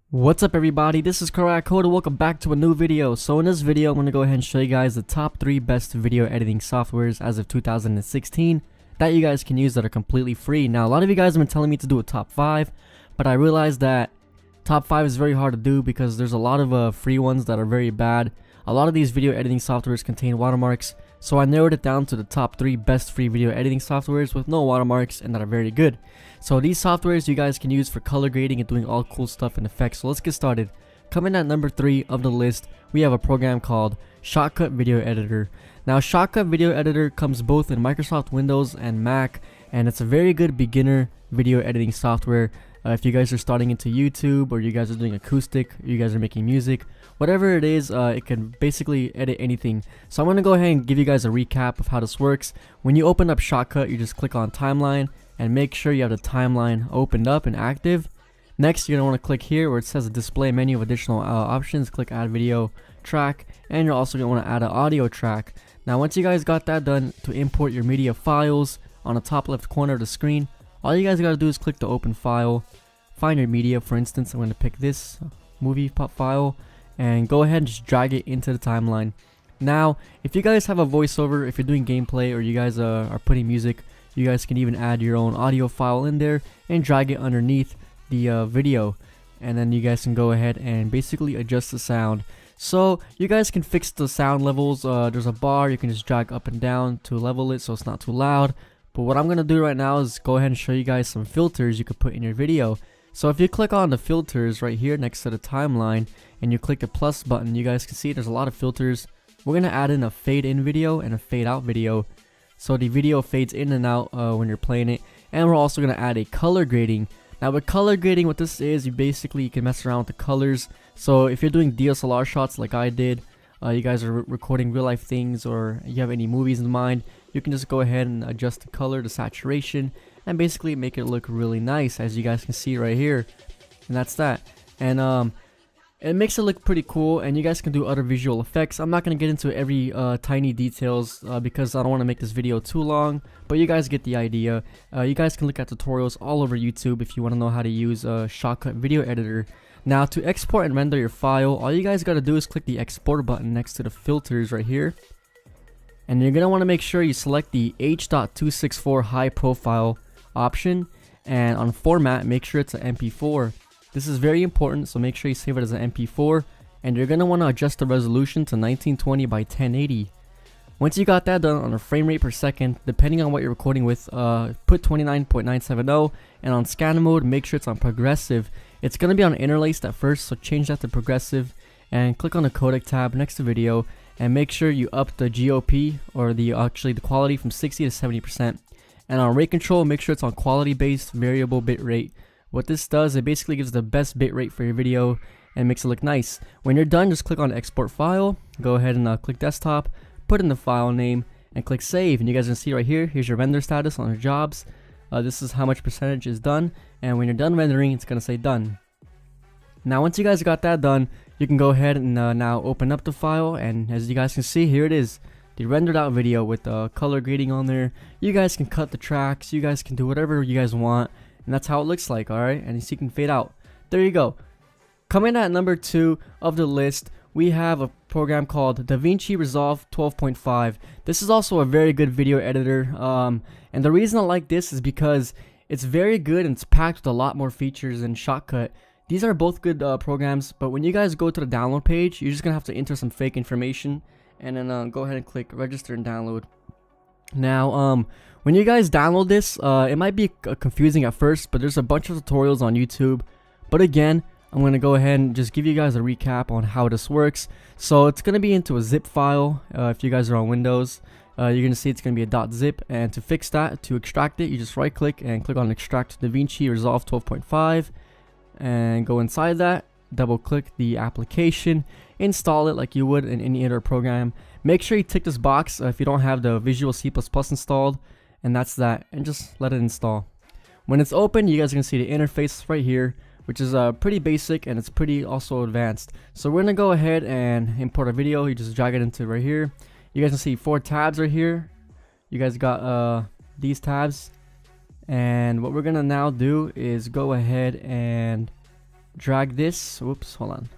What's up everybody, this is Karak Code and welcome back to a new video. So in this video I'm going to go ahead and show you guys the top 3 best video editing softwares as of 2016 that you guys can use that are completely free. Now a lot of you guys have been telling me to do a top 5, but I realized that top 5 is very hard to do because there's a lot of free ones that are very bad. A lot of these video editing softwares contain watermarks, so I narrowed it down to the top 3 best free video editing softwares with no watermarks and that are very good. So these softwares you guys can use for color grading and doing all cool stuff and effects. So let's get started. Coming at number 3 of the list, we have a program called Shotcut Video Editor. Now Shotcut Video Editor comes both in Microsoft Windows and Mac, and it's a very good beginner video editing software. If you guys are starting into YouTube, or you guys are doing acoustic, you guys are making music, whatever it is, it can basically edit anything. So I'm going to go ahead and give you guys a recap of how this works. When you open up Shotcut, you just click on Timeline and make sure you have the timeline opened up and active. Next, you're going to want to click here where it says a display menu of additional options. Click add video track, and you're also going to want to add an audio track. Now once you guys got that done, to import your media files, on the top left corner of the screen, all you guys got to do is click the open file, find your media. For instance, I'm going to pick this movie pop file and go ahead and just drag it into the timeline. Now if you guys have a voiceover, if you're doing gameplay, or you guys are putting music, you guys can even add your own audio file in there and drag it underneath the video, and then you guys can go ahead and basically adjust the sound. So you guys can fix the sound levels. There's a bar you can just drag up and down to level it so it's not too loud. But what I'm gonna do right now is go ahead and show you guys some filters you could put in your video. So if you click on the filters right here next to the timeline and you click the plus button, you guys can see there's a lot of filters. We're gonna add in a fade in video and a fade out video, so the video fades in and out when you're playing it. And we're also gonna add a color grading. Now with color grading, what this is, you can mess around with the colors. So if you're doing DSLR shots like I did, you guys are recording real life things, or you have any movies in mind, you can just go ahead and adjust the color, the saturation, and basically make it look really nice, as you guys can see right here. And that's that. And it makes it look pretty cool, and you guys can do other visual effects. I'm not going to get into every tiny details because I don't want to make this video too long, but you guys get the idea. You guys can look at tutorials all over YouTube if you want to know how to use Shotcut Video Editor. Now to export and render your file, all you guys got to do is click the export button next to the filters right here. And you're going to want to make sure you select the H.264 high profile option, and on format, make sure it's an MP4. This is very important, so make sure you save it as an MP4, and you're going to want to adjust the resolution to 1920 by 1080. Once you got that done, on a frame rate per second, depending on what you're recording with, put 29.970, and on scan mode, make sure it's on progressive. It's going to be on interlaced at first, so change that to progressive, and click on the codec tab next to video, and make sure you up the GOP, or the quality, from 60 to 70%. And on rate control, make sure it's on quality based variable bit rate. What this does, it basically gives the best bit rate for your video and makes it look nice. When you're done, just click on export file, go ahead and click desktop, put in the file name, and click save. And you guys can see right here, here's your render status on your jobs. This is how much percentage is done, and when you're done rendering, it's gonna say done. Now once you guys got that done, you can go ahead and now open up the file, and as you guys can see, here it is, the rendered out video with the color grading on there. You guys can cut the tracks, you guys can do whatever you guys want, and that's how it looks like. Alright, and you can fade out. There you go. Coming at number 2 of the list, we have a program called DaVinci Resolve 12.5. This is also a very good video editor, and the reason I like this is because it's very good and it's packed with a lot more features than Shotcut. These are both good programs, but when you guys go to the download page, you're just gonna have to enter some fake information, and then go ahead and click register and download. Now when you guys download this, it might be confusing at first, but there's a bunch of tutorials on YouTube. But again, I'm going to go ahead and just give you guys a recap on how this works. So it's going to be into a zip file. If you guys are on Windows, you're going to see it's going to be a .zip, and to fix that, to extract it, you just right click and click on extract DaVinci Resolve 12.5 and go inside that, double click the application, install it like you would in any other program. Make sure you tick this box if you don't have the Visual C++ installed, and that's that, and just let it install. When it's open, you guys are going to see the interface right here, which is pretty basic, and it's pretty also advanced. So we're going to go ahead and import a video. You just drag it into right here. You guys can see 4 tabs right here. You guys got these tabs, and what we're going to now do is go ahead and drag this. Whoops, hold on.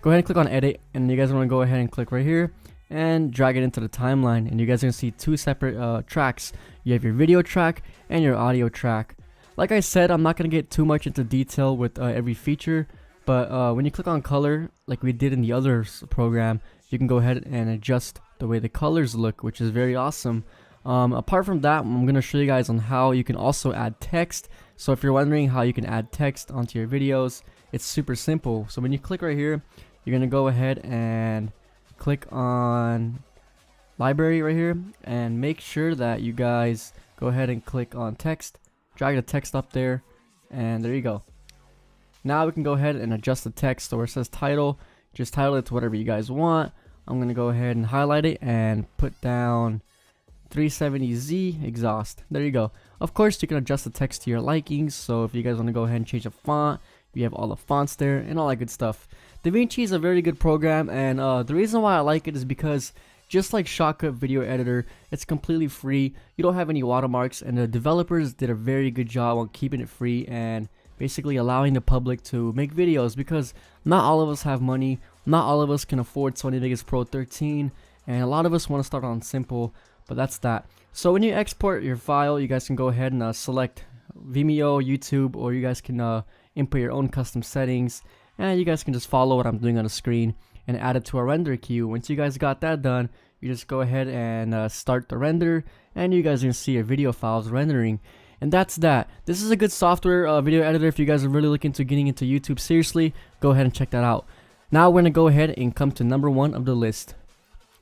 Go ahead and click on edit, and you guys want to go ahead and click right here and drag it into the timeline, and you guys are gonna see two separate tracks. You have your video track and your audio track. Like I said, I'm not gonna get too much into detail with every feature, but when you click on color, like we did in the other program, you can go ahead and adjust the way the colors look, which is very awesome. Apart from that, I'm gonna show you guys on how you can also add text. So if you're wondering how you can add text onto your videos, it's super simple. So when you click right here, you're gonna go ahead and click on library right here, and make sure that you guys go ahead and click on text, drag the text up there, and there you go. Now we can go ahead and adjust the text. So where it says title, just title it to whatever you guys want. I'm gonna go ahead and highlight it and put down 370Z exhaust. There you go. Of course, you can adjust the text to your likings. So if you guys want to go ahead and change the font, you have all the fonts there and all that good stuff. DaVinci is a very good program, and the reason why I like it is because just like Shotcut Video Editor, it's completely free. You don't have any watermarks, and the developers did a very good job on keeping it free and basically allowing the public to make videos, because not all of us have money, not all of us can afford Sony Vegas Pro 13, and a lot of us want to start on simple, but that's that. So when you export your file, you guys can go ahead and select Vimeo, YouTube, or you guys can input your own custom settings, and you guys can just follow what I'm doing on the screen and add it to a render queue. Once you guys got that done, you just go ahead and start the render, and you guys are gonna see your video files rendering. And that's that. This is a good software, video editor. If you guys are really looking to getting into YouTube seriously, go ahead and check that out. Now we're gonna go ahead and come to number 1 of the list.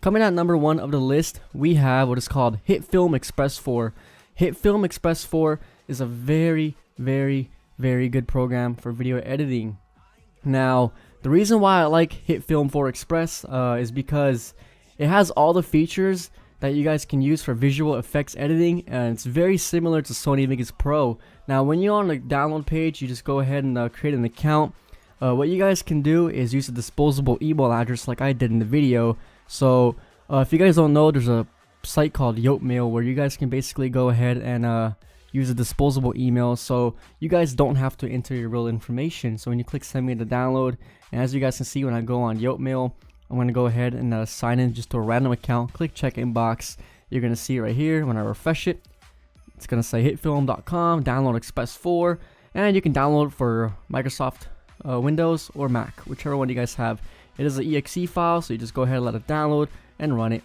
Coming at number 1 of the list, we have what is called HitFilm Express 4. HitFilm Express 4 is a very, very, very good program for video editing. Now, the reason why I like HitFilm 4 Express is because it has all the features that you guys can use for visual effects editing, and it's very similar to Sony Vegas Pro. Now, when you're on the download page, you just go ahead and create an account. What you guys can do is use a disposable email address like I did in the video. So if you guys don't know, there's a site called Yotmail where you guys can basically go ahead and use a disposable email, so you guys don't have to enter your real information. So when you click send me the download, and as you guys can see, when I go on Yotmail, I'm going to go ahead and sign in just to a random account, click check inbox. You're going to see right here when I refresh it, it's going to say hitfilm.com, download Express 4, and you can download for Microsoft Windows or Mac, whichever one you guys have. It is an exe file, so you just go ahead and let it download and run it.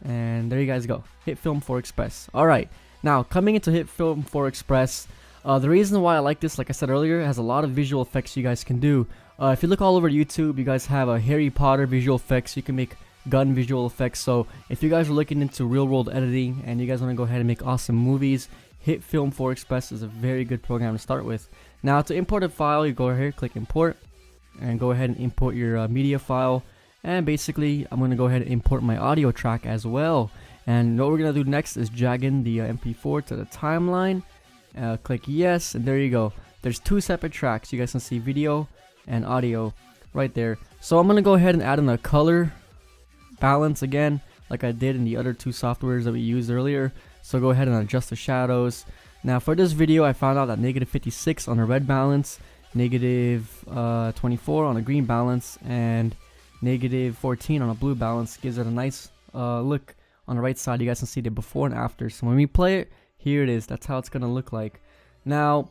And there you guys go, HitFilm 4 Express. Alright, now coming into HitFilm 4 Express, the reason why I like this, like I said earlier, it has a lot of visual effects you guys can do. If you look all over YouTube, you guys have a Harry Potter visual effects. You can make gun visual effects. So if you guys are looking into real world editing and you guys want to go ahead and make awesome movies, HitFilm 4 Express is a very good program to start with. Now to import a file, you go here, click import, and go ahead and import your media file. And basically, I'm going to go ahead and import my audio track as well. And what we're going to do next is drag in the MP4 to the timeline. Click yes, and there you go. There's two separate tracks. You guys can see video and audio right there. So I'm going to go ahead and add in a color balance again, like I did in the other two softwares that we used earlier. So go ahead and adjust the shadows. Now for this video, I found out that -56 on the red balance, -24 on a green balance, and -14 on a blue balance gives it a nice look on the right side. You guys can see the before and after. So when we play it, here it is. That's how it's gonna look like. Now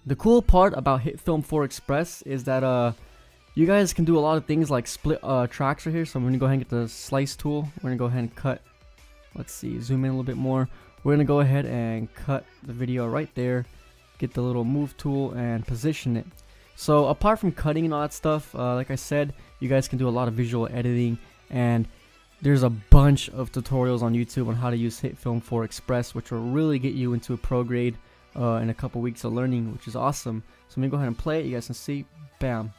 the cool part about HitFilm 4 Express is that you guys can do a lot of things like split tracks right here. So I'm gonna go ahead and get the slice tool. We're gonna go ahead and cut. Let's see, zoom in a little bit more. We're gonna go ahead and cut the video right there. Get the little move tool and position it. So apart from cutting and all that stuff, like I said, you guys can do a lot of visual editing, and there's a bunch of tutorials on YouTube on how to use HitFilm 4 Express, which will really get you into a pro grade in a couple weeks of learning, which is awesome. So I'm gonna go ahead and play it. You guys can see, bam,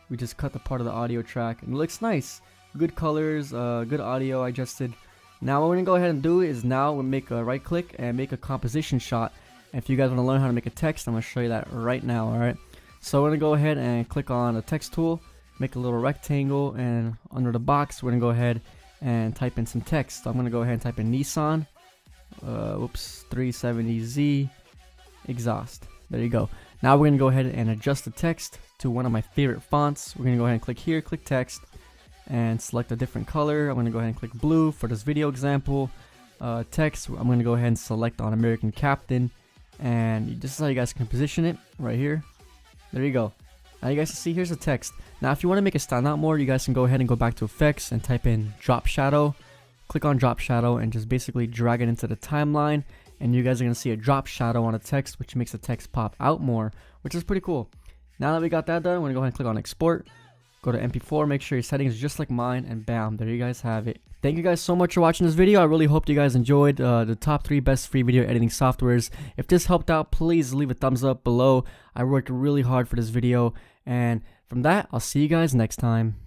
we just cut the part of the audio track, and it looks nice. Good colors, good audio I adjusted. Now what we're gonna go ahead and do is now we'll make a right click and make a composition shot. And if you guys want to learn how to make a text, I'm gonna show you that right now. Alright, so we're gonna go ahead and click on the text tool, make a little rectangle, and under the box we're gonna go ahead and type in some text. So I'm gonna go ahead and type in Nissan 370Z exhaust. There you go. Now we're gonna go ahead and adjust the text to one of my favorite fonts. We're gonna go ahead and click here, click text, and select a different color. I'm gonna go ahead and click blue for this video example. Text, I'm gonna go ahead and select on American Captain, and this is how you guys can position it right here. There you go. Now you guys can see here's the text. Now if you want to make it stand out more, you guys can go ahead and go back to effects and type in drop shadow. Click on drop shadow and just basically drag it into the timeline, and you guys are gonna see a drop shadow on the text, which makes the text pop out more, which is pretty cool. Now that we got that done, we're gonna go ahead and click on export. Go to MP4, make sure your settings are just like mine, and bam, there you guys have it. Thank you guys so much for watching this video. I really hope you guys enjoyed the top 3 best free video editing softwares. If this helped out, please leave a thumbs up below. I worked really hard for this video, and from that, I'll see you guys next time.